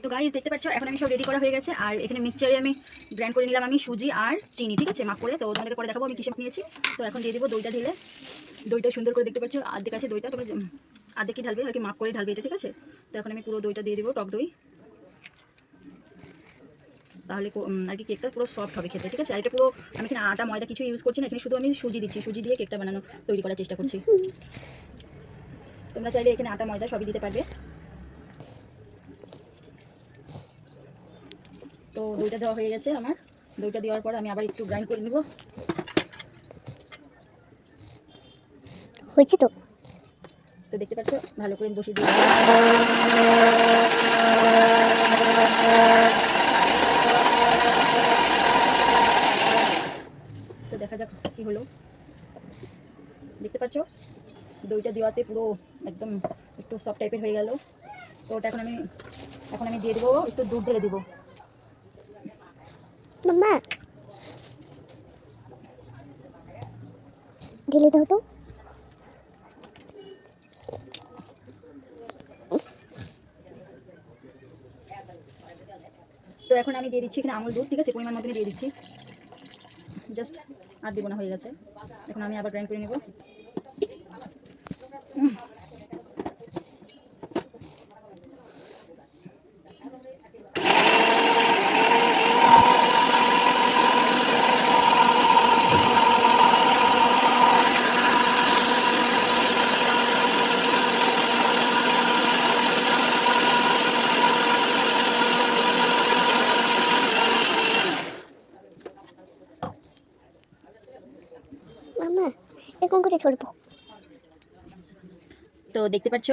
তো গাইস দেখতে পাচ্ছ এখন আমি সব রেডি করা হয়ে গেছে। আর এখানে মিক্সচারে আমি গ্রাইন্ড করে নিলাম আমি সুজি আর চিনি, ঠিক আছে, মাপ করে। তো তোমাদেরকে পরে দেখাবো আমি কিসে নিয়েছি। তো এখন দিয়ে দিব দইটা। ঢেলে দইটা সুন্দর করে দেখতে পাচ্ছ আর্ধেক আছে দইটা, তোমরা আর্ধেক কি ঢালবে আর কি, মাপ করে ঢালবে এটা, ঠিক আছে। তো এখন আমি পুরো দইটা দিয়ে দিব, টক দই। তাহলে আর কি কেকটা পুরো সফট হবে খেতে, ঠিক আছে। আর এটা পুরো আমি এখানে আটা ময়দা কিছু ইউজ করছি না, এখানে শুধু আমি সুজি দিচ্ছি। সুজি দিয়ে কেকটা বানানো তৈরি করার চেষ্টা করছি। তোমরা চাইলে এখানে আটা ময়দা সবই দিতে পারবে। তো দইটা দেওয়া হয়ে গেছে আমার। দইটা দেওয়ার পর আমি আবার একটু গ্রাইন্ড করে নেব। হয়েছে তো। তো দেখতে পাচ্ছ ভালো করে বসিয়ে দিয়ে তো দেখা যাক কি হলো। দেখতে পাচ্ছ দইটা দেওয়াতে পুরো একদম একটু সফট টাইপের হয়ে গেল। তো ওটা এখন আমি দিয়ে দেবো, একটু দুধ ঢেলে দেবো। মাম্মা ঢেলে দাও তো। তো এখন আমি দিয়ে দিচ্ছি এখানে আমুল দুধ, ঠিক আছে, পরিমাণ মতনই দিয়ে দিচ্ছি। জাস্ট আর দিব না, হয়ে গেছে। এখন আমি আবার গ্রাইন্ড করে নেব। মাম্মা এরকম করে ধরবো। তো দেখতে পাচ্ছ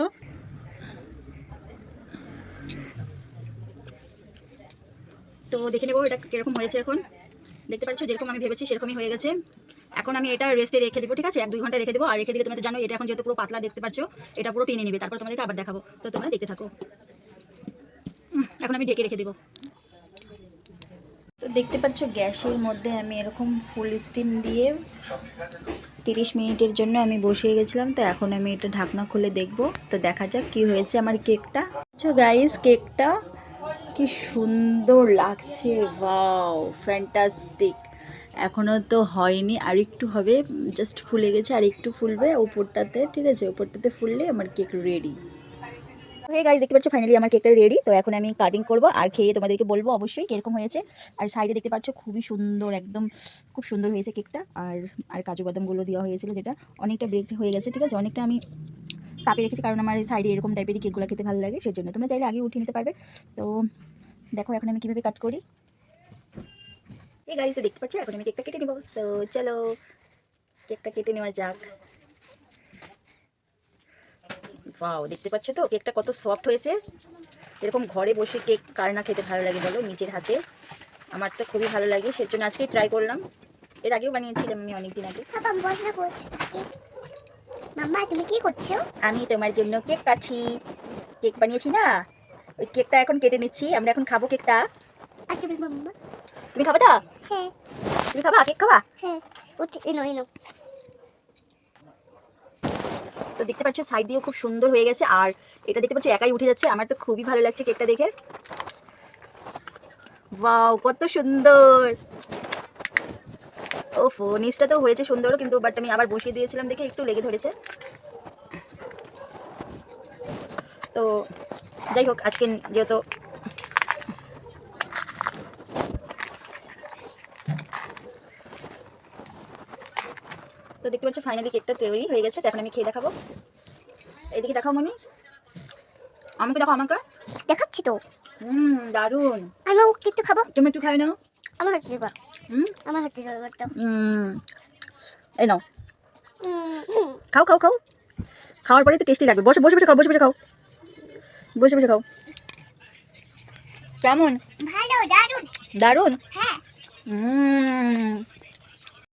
তো দেখে নেবো এটা কিরকম হয়েছে। এখন দেখতে পাচ্ছ যেরকম আমি ভেবেছি সেরকমই হয়ে গেছে। এখন আমি এটা রেস্টে রেখে দেবো, ঠিক আছে, 1-2 ঘন্টা রেখে দেবো। আর রেখে দিলে তোমরা তো জানো এটা এখন যেহেতু পুরো পাতলা দেখতে পাচ্ছ, এটা পুরো টেনে নেবে। তারপর তোমাদেরকে আবার দেখাবো, তো তোমরা দেখতে থাকো। এখন আমি ঢেকে রেখে দেবো। তো দেখতে পাচ্ছ গ্যাসের মধ্যে আমি এরকম ফুল স্টিম দিয়ে 30 মিনিটের জন্য আমি বসিয়ে গেছিলাম। তো এখন আমি এটা ঢাকনা খুলে দেখব। তো দেখা যাক কি হয়েছে আমার কেকটা। আচ্ছা গাইস, কেকটা কি সুন্দর লাগছে, ওয়াও ফ্যান্টাস্টিক। এখনও তো হয়নি, আর একটু হবে, জাস্ট ফুলে গেছে, আর একটু ফুলবে উপরটাতে, ঠিক আছে। উপরটাতে ফুললে আমার কেক রেডি। হয়ে গাইস দেখতে পাচ্ছ ফাইনালি আমার কেকটা রেডি। তো এখন আমি কাটিং করব আর খেয়ে তোমাদেরকে বলবো অবশ্যই কিরকম হয়েছে। আর সাইডে দেখতে পাচ্ছ খুবই সুন্দর, একদম খুব সুন্দর হয়েছে কেকটা। আর আর কাজু বাদামগুলো দেওয়া হয়েছিল, যেটা অনেকটা ব্রেক হয়ে গেছে, ঠিক আছে। অনেকটা আমি চাপে রেখেছি, কারণ আমার সাইডে এরকম টাইপেরই কেকগুলো খেতে ভালো লাগে, সেজন্য। তোমরা চাইলে আগে উঠিয়ে নিতে পারবে। তো দেখো এখন আমি কীভাবে কাট করি। এই গাইস তো দেখতে পাচ্ছ এখন আমি কেকটা কেটে নেবো। তো চলো কেকটা কেটে নেওয়া যাক। ওয়াও দেখতে পাচ্ছ তো কেকটা কত সফট হয়েছে। এরকম ঘরে বসে কেক কার না খেতে ভালো লাগে বলো, নিজের হাতে। আমার তো খুবই ভালো লাগে, সেজন্য আজকেই ট্রাই করলাম। এর আগেও বানিয়েছিলাম আমি অনেকদিন আগে। মাম্মা তুমি কি করছো? আমি তোমার জন্য কেক কাটছি। কেক বানিয়েছি না, ওই কেকটা এখন কেটে নিচ্ছি। আমরা এখন খাবো কেকটা। আচ্ছা মাম্মা। তুমি খাবে না? হ্যাঁ। তুমি খাবা কেক খাবা? হ্যাঁ। এনো এনো। তো দেখতে পাচ্ছ সাইড দিয়েও খুব সুন্দর হয়ে গেছে। আর এটা দেখতে পাচ্ছ একাই উঠে যাচ্ছে। আমার তো খুবই ভালো লাগছে কেকটা দেখে। ওয়াও কত সুন্দর। ওফো নিচটা তো হয়েছে সুন্দর, কিন্তু বাট আমি আবার বসিয়ে দিয়েছিলাম দেখে একটু লেগে ধরেছে। তো যাই হোক, আজকে যেহেতু তো দেখতে পাচ্ছ ফাইনালি কেকটা তৈরি হয়ে গেছে। তো এখন আমি খেয়ে দেখাবো। এইদিকে দেখাও মনি, আমাকে দেখো, আমাকে দেখাচ্ছি তো। দারুণ। আমি একটু খাবো। তুমি একটু খাই নাও। আমার হাতে দেবা। আমার হাতে দেবা একটা। এই নাও, খাও খাও খাও। খাওয়ার পরে তো টেস্টি লাগবে। বসে বসে বসে খাও, বসে বসে খাও, বসে বসে খাও। কেমন? ভালো, দারুণ। দারুণ। হ্যাঁ।